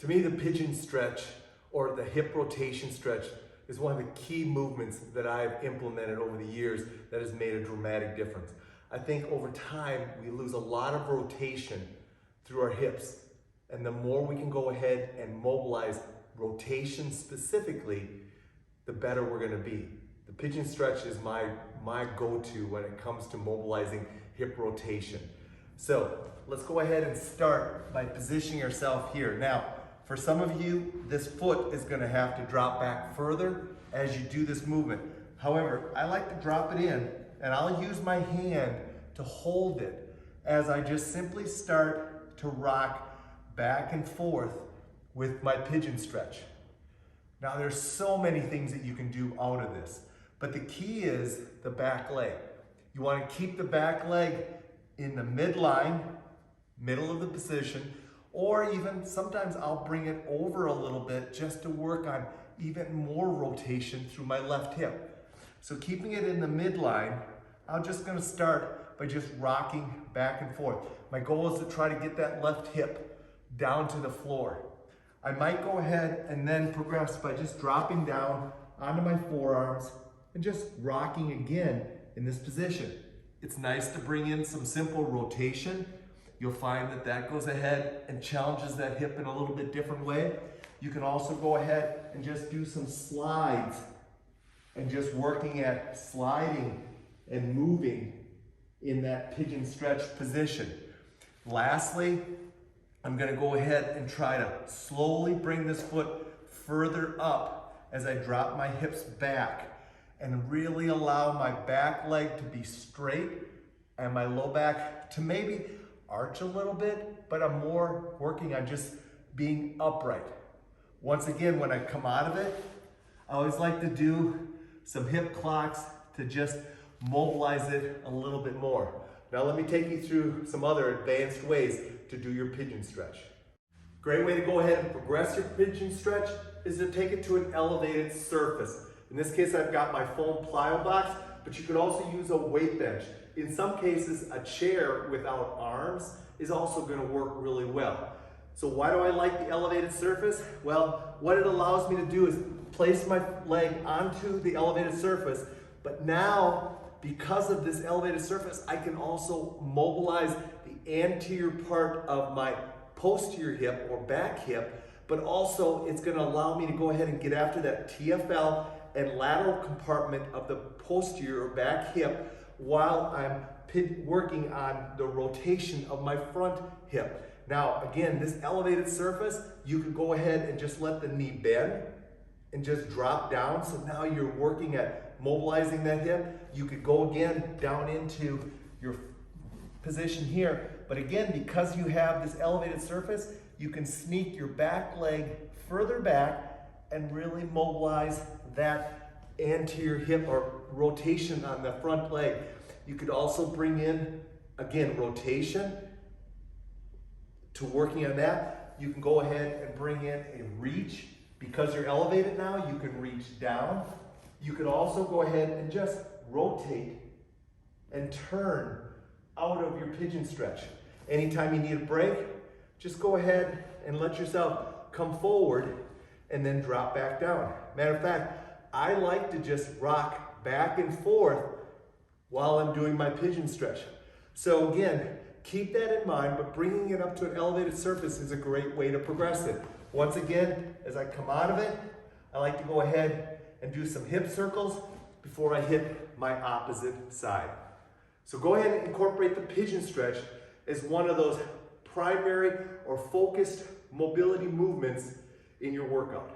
To me, the pigeon stretch or the hip rotation stretch is one of the key movements that I've implemented over the years that has made a dramatic difference. I think over time, we lose a lot of rotation through our hips. And the more we can go ahead and mobilize rotation specifically, the better we're gonna be. The pigeon stretch is my go-to when it comes to mobilizing hip rotation. So let's go ahead and start by positioning yourself here. Now, for some of you, this foot is gonna have to drop back further as you do this movement. However, I like to drop it in and I'll use my hand to hold it as I just simply start to rock back and forth with my pigeon stretch. Now there's so many things that you can do out of this, but the key is the back leg. You want to keep the back leg in the midline, middle of the position, or even sometimes I'll bring it over a little bit just to work on even more rotation through my left hip. So keeping it in the midline, I'm just going to start by just rocking back and forth. My goal is to try to get that left hip down to the floor. I might go ahead and then progress by just dropping down onto my forearms and just rocking again in this position. It's nice to bring in some simple rotation. You'll find that that goes ahead and challenges that hip in a little bit different way. You can also go ahead and just do some slides and just working at sliding and moving in that pigeon stretch position. Lastly, I'm gonna go ahead and try to slowly bring this foot further up as I drop my hips back and really allow my back leg to be straight and my low back to maybe arch a little bit, but I'm more working on just being upright. Once again, when I come out of it, I always like to do some hip clocks to just mobilize it a little bit more. Now let me take you through some other advanced ways to do your pigeon stretch. Great way to go ahead and progress your pigeon stretch is to take it to an elevated surface. In this case, I've got my foam plyo box, but you could also use a weight bench. In some cases, a chair without arms is also going to work really well. So why do I like the elevated surface? Well, what it allows me to do is place my leg onto the elevated surface, but now, because of this elevated surface, I can also mobilize the anterior part of my posterior hip or back hip, but also it's going to allow me to go ahead and get after that TFL and lateral compartment of the posterior or back hip while I'm working on the rotation of my front hip. Now, again, this elevated surface, you can go ahead and just let the knee bend and just drop down. So now you're working at mobilizing that hip. You could go again down into your position here. But again, because you have this elevated surface, you can sneak your back leg further back and really mobilize that anterior hip or rotation on the front leg. You could also bring in, again, rotation to working on that. You can go ahead and bring in a reach. Because you're elevated now, you can reach down. You could also go ahead and just rotate and turn out of your pigeon stretch. Anytime you need a break, just go ahead and let yourself come forward and then drop back down. Matter of fact, I like to just rock back and forth while I'm doing my pigeon stretch. So again, keep that in mind, but bringing it up to an elevated surface is a great way to progress it. Once again, as I come out of it, I like to go ahead and do some hip circles before I hit my opposite side. So go ahead and incorporate the pigeon stretch as one of those primary or focused mobility movements in your workout.